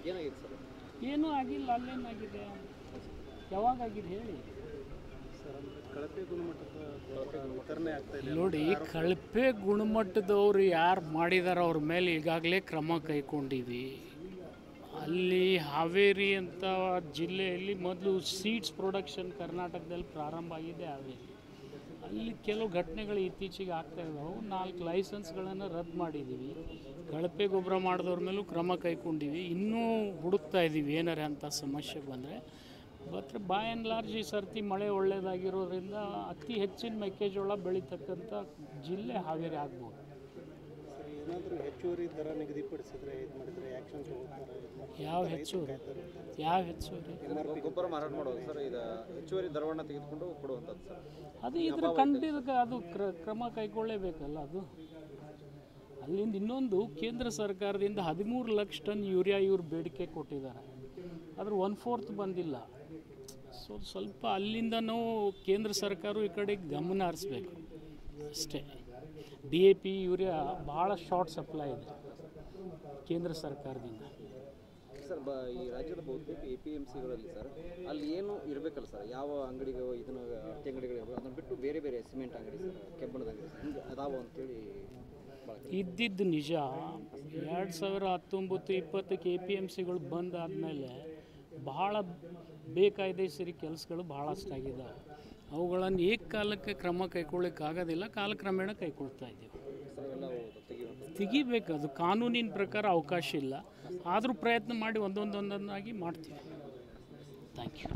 ಏನಾಗಿದೆ ಸರ್? ಏನೂ ಆಗಿಲ್ಲ. ಅಲ್ಲೇನಾಗಿದೆ? ಯಾವಾಗ ಆಗಿದೆ ಹೇಳಿ ಸರ್, ಕಳಪೆ ಗುಣಮಟ್ಟದ ವಿತರಣೆ ಆಗ್ತಾ ಇದೆ ನೋಡಿ. ಕಳಪೆ ಗುಣಮಟ್ಟದವರು ಯಾರು ಮಾಡಿದಾರೋ ಅವ್ರ ಮೇಲೆ ಈಗಾಗಲೇ ಕ್ರಮ ಕೈಗೊಂಡಿವಿ. ಅಲ್ಲಿ ಹಾವೇರಿ ಅಂತ ಜಿಲ್ಲೆಯಲ್ಲಿ ಮೊದಲು ಸೀಡ್ಸ್ ಪ್ರೊಡಕ್ಷನ್ ಕರ್ನಾಟಕದಲ್ಲಿ ಪ್ರಾರಂಭ ಆಗಿದೆ ಹಾವೇರಿ. ಅಲ್ಲಿ ಕೆಲವು ಘಟನೆಗಳು ಇತ್ತೀಚೆಗೆ ಆಗ್ತಾ ಇದ್ದಾವೆ. 4 ಲೈಸೆನ್ಸ್ಗಳನ್ನು ರದ್ದು ಮಾಡಿದ್ದೀವಿ. ಕಳಪೆ ಗೊಬ್ಬರ ಮಾಡಿದವ್ರ ಮೇಲೂ ಕ್ರಮ ಕೈಗೊಂಡಿವಿ. ಇನ್ನೂ ಹುಡುಕ್ತಾ ಇದ್ದೀವಿ ಏನಾರ ಅಂಥ ಸಮಸ್ಯೆ ಬಂದರೆ. ಬಟ್ ಬೈ ಆ್ಯಂಡ್ ಲಾರ್ಜ್ ಈ ಸರ್ತಿ ಮಳೆ ಒಳ್ಳೆಯದಾಗಿರೋದ್ರಿಂದ ಅತಿ ಹೆಚ್ಚಿನ ಮೆಕ್ಕೆಜೋಳ ಬೆಳೀತಕ್ಕಂಥ ಜಿಲ್ಲೆ ಹಾವೇರಿ ಆಗ್ಬೋದು. ಸರ್, ಏನಾದರೂ ಹೆಚ್ಚುವರಿ ದರ ನಿಗದಿಪಡಿಸಿದ್ರೆ ಇದು ಮಾಡಿದರೆ ಆ್ಯಕ್ಷನ್ ತಗೋತಾರೆ? ಯಾವ ಹೆಚ್ಚುವರಿ? ಗೊಬ್ಬರ ಮಾರಾಟ ಮಾಡೋದು ಸರ್, ಇದು ಹೆಚ್ಚುವರಿ ದರವನ್ನು ತೆಗೆದುಕೊಂಡು ಕೊಡುವಂಥದ್ದು ಸರ್. ಅದು ಇದ್ರ ಖಂಡಿತ ಅದು ಕ್ರಮ ಕೈಗೊಳ್ಳಲೇಬೇಕಲ್ಲ. ಅದು ಅಲ್ಲಿಂದ ಇನ್ನೊಂದು, ಕೇಂದ್ರ ಸರ್ಕಾರದಿಂದ 13 ಲಕ್ಷ ಟನ್ ಯೂರಿಯಾ ಇವ್ರು ಬೇಡಿಕೆ ಕೊಟ್ಟಿದ್ದಾರೆ. ಅದ್ರ 1/4 ಬಂದಿಲ್ಲ. ಸೊ ಸ್ವಲ್ಪ ಅಲ್ಲಿಂದನೂ ಕೇಂದ್ರ ಸರ್ಕಾರ ಈ ಕಡೆ ಗಮನ ಹರಿಸ್ಬೇಕು ಅಷ್ಟೇ. DAP ಯೂರಿಯಾ ಭಾಳ ಶಾರ್ಟ್ ಸಪ್ಲೈ ಇದೆ ಕೇಂದ್ರ ಸರ್ಕಾರದಿಂದ. ಸರ್, ಈ ರಾಜ್ಯದ ಬಹುತೇಕ APMCಗಳಲ್ಲಿ ಸರ್, ಅಲ್ಲಿ ಏನು ಇರಬೇಕಲ್ಲ ಸರ್, ಯಾವ ಅಂಗಡಿಗಳು ಇದನ್ನು ಅತಿ ಅಂಗಡಿಗಳಿರ್ಬೋದು, ಅದನ್ನು ಬಿಟ್ಟು ಬೇರೆ ಬೇರೆ ಸಿಮೆಂಟ್ ಅಂಗಡಿ ಸರ್, ಕೆಬ್ಬಣದ ಅಂಗಡಿ ಸರ್, ಹಿಂಗೆ ಅದಾವ ಅಂತೇಳಿ ಇದ್ದಿದ್ದು ನಿಜ. 2019-20 APMCಗಳು ಬಂದಾದಮೇಲೆ ಭಾಳ ಬೇಕಾಯ್ದೆಸರಿ ಕೆಲಸಗಳು ಭಾಳಷ್ಟಾಗಿದ್ದಾವೆ. ಅವುಗಳನ್ನು ಏಕಕಾಲಕ್ಕೆ ಕ್ರಮ ಕೈಗೊಳ್ಳೋಕ್ಕಾಗೋದಿಲ್ಲ. ಕಾಲಕ್ರಮೇಣ ಕೈಗೊಳ್ತಾ ಇದ್ದೀವಿ. ತೆಗಿಬೇಕು. ಅದು ಕಾನೂನಿನ ಪ್ರಕಾರ ಅವಕಾಶ ಇಲ್ಲ. ಆದರೂ ಪ್ರಯತ್ನ ಮಾಡಿ ಒಂದೊಂದಾಗಿ ಮಾಡ್ತೀವಿ. Thank you.